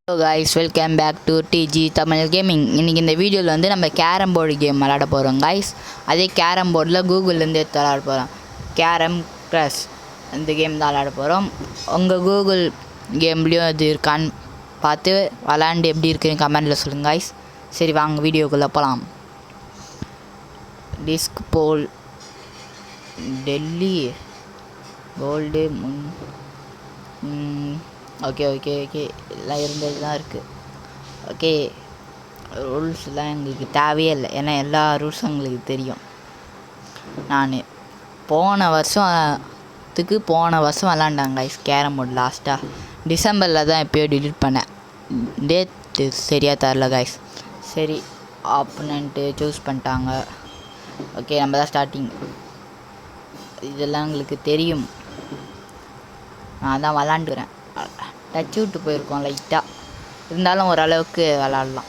Hello guys, welcome back to TG Tamil Gaming. இன்னைக்கு இந்த வீடியோவில் வந்து நம்ம கேரம் போர்டு கேம் விளாட போகிறோம் கைஸ். அதே கேரம் போர்டில் கூகுள்லேருந்து எடுத்து விளாட போகிறோம். கேரம் க்ரஷ் இந்த கேம் தான் விளாட போகிறோம். உங்கள் கூகுள் கேம்லேயும் இது இருக்கான்னு பார்த்து விளாண்டு எப்படி இருக்குன்னு கமெண்டில் சொல்லுங்கள் கைஸ். சரி வாங்க வீடியோக்குள்ளே போகலாம். டிஸ்க் போல் டெல்லி கோல்டு ஓகே எல்லாம் இருந்தது தான் இருக்குது. ஓகே ரூல்ஸ்லாம் எங்களுக்கு தேவையே இல்லை, ஏன்னா எல்லா ரூல்ஸும் எங்களுக்கு தெரியும். நான் போன வருஷம் விளாண்டாங்க கைஸ் கேரம் போர்டு. லாஸ்ட்டாக டிசம்பரில் தான் எப்போயோ டிலீட் பண்ணேன், டேட்டு சரியாக தரல கைஸ். சரி ஆப்பனண்ட்டு சூஸ் பண்ணிட்டாங்க. ஓகே நம்ம தான் ஸ்டார்டிங். இதெல்லாம் எங்களுக்கு தெரியும், நான் தான் விளாண்டுக்கிறேன். டச் விட்டு போயிருக்கோம் லைட்டாக, இருந்தாலும் ஓரளவுக்கு விளாட்லாம்.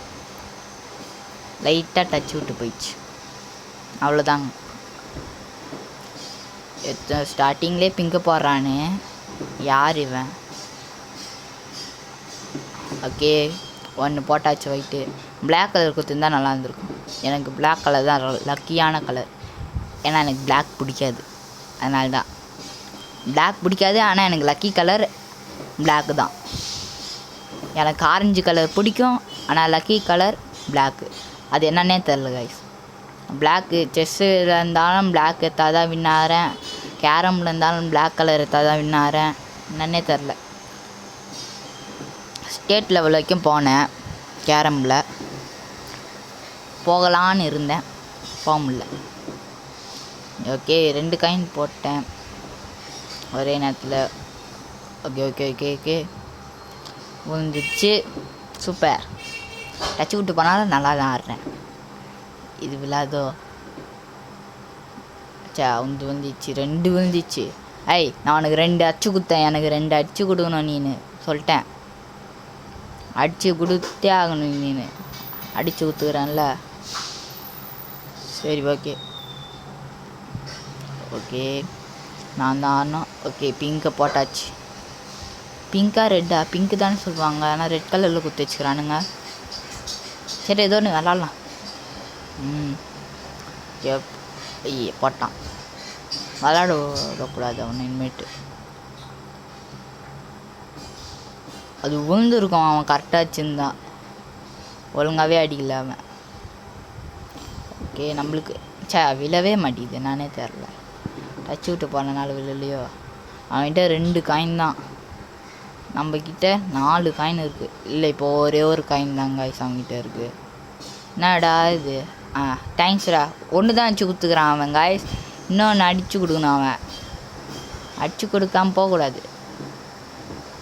லைட்டாக டச் விட்டு போயிடுச்சு, அவ்வளோதாங்க. ஸ்டார்டிங்லேயே பிங்கு போடுறான்னு யார் இவன்? ஓகே ஒன்று போட்டாச்சு ஒயிட்டு. பிளாக் கலர் கொடுத்துருந்தா நல்லா இருந்திருக்கும். எனக்கு பிளாக் கலர் தான் லக்கியான கலர், ஏன்னா எனக்கு பிளாக் பிடிக்காது. அதனால தான் பிளாக் பிடிக்காது, ஆனால் எனக்கு லக்கி கலர் பிளாக்கு தான். எனக்கு ஆரஞ்சு கலர் பிடிக்கும், ஆனால் லக்கி கலர் பிளாக்கு. அது என்னன்னே தெரில கைஸ். பிளாக்கு செஸ்ஸில் இருந்தாலும் பிளாக் எடுத்தால் தான் வின் ஆகிறேன், கேரமில் இருந்தாலும் பிளாக் கலர் எடுத்தால் தான் வின் ஆகிறேன். என்னன்னே தெரில. ஸ்டேட் லெவல் வரைக்கும் போனேன் கேரமில், போகலான்னு இருந்தேன், போக முடியல. ஓகே 2 காயின் போட்டேன் ஒரே நேரத்தில். ஓகே விழுந்துச்சு. சூப்பர். டச்சு விட்டு போனாலும் நல்லா தான் ஆடுறேன். இது விழாதோ? வந்துச்சு 2 விழுந்துச்சு. நான் உனக்கு 2 அச்சு கொடுத்தேன், எனக்கு 2 அடிச்சு கொடுக்கணும் நீனு சொல்லிட்டேன். அடித்து கொடுத்தே ஆகணும் நீனு, அடித்து கொடுத்துக்கிறேன்ல. சரி ஓகே நான் தான் ஆடணும். ஓகே பிங்கை போட்டாச்சு. பிங்கா ரெட்டா? பிங்க்கு தானே சொல்லுவாங்க, ஆனால் ரெட் கலரில் குத்தி வச்சுக்கிறானுங்க. சரி ஏதோ ஒன்று விளாட்லாம். போட்டான். விளாடக்கூடாது அவனை இனிமேட்டு. அது விழுந்துருக்கும், அவன் கரெக்டாக வச்சுருந்தான், ஒழுங்காகவே அடிக்கல அவன். ஓகே நம்மளுக்கு விழவே மாட்டேங்குது, நானே தெரில. டச் விட்டு போனனால விழலையோ. அவன்கிட்ட 2 காயின் தான், நம்மக்கிட்ட 4 காயின் இருக்குது. இல்லை இப்போது ஒரே ஒரு காயின் தான் காய்ஸ் அவங்ககிட்ட இருக்குது. என்னடா இது? தேங்க்ஸ்டா. ஒன்று தான் அடிச்சு கொடுத்துக்கிறான் அவன் காய்ஸ், இன்னொன்று அடித்து கொடுக்கணும். அவன் அடித்து கொடுக்காம போகக்கூடாது.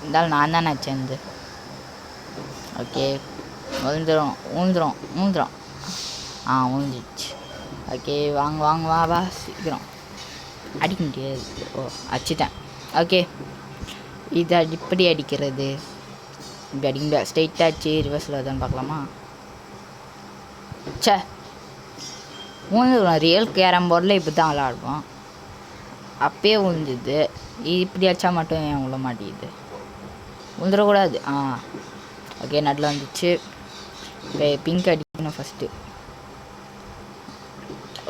இருந்தாலும் நான் தானே சேர்ந்து. ஓகே விழுந்துடும். விழுந்துச்சு. ஓகே வாங்க வா சீக்கிரம். அடிக்க முடியாது. அடிச்சிட்டேன். ஓகே இது இப்படி அடிக்கிறது, இப்படி அடிக்க முடியாது. ஸ்ட்ரெயிட்டாக அடிச்சு ரிவர்ஸில் தான் பார்க்கலாமா? விழுந்துடும். ரியல் கேரம் போர்டில் இப்படி தான் விளாடுவோம். அப்பயே விழுந்துது. இப்படி அடித்தா மட்டும் ஏன் விழ மாட்டேங்குது? விழுந்துடக்கூடாது. ஓகே நடுவில் வந்துச்சு. இப்போ பிங்க் அடிக்கணும் ஃபஸ்ட்டு.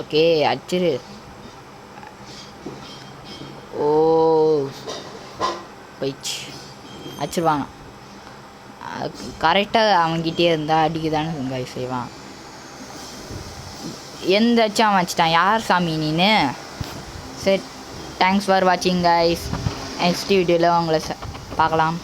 ஓகே அடிச்சிரு. போயிடுச்சு. அடிச்சிருவாங்க. கரெக்டாக அவன்கிட்டே இருந்தால் அடிக்க தானே காய் செய்வான். எந்த அச்சு அவன் வச்சிட்டான்? யார் சாமி நீனு? சரி தேங்க்ஸ் ஃபார் வாட்சிங் கைஸ். நெக்ஸ்ட் வீடியோவில் உங்களை பார்க்கலாம்.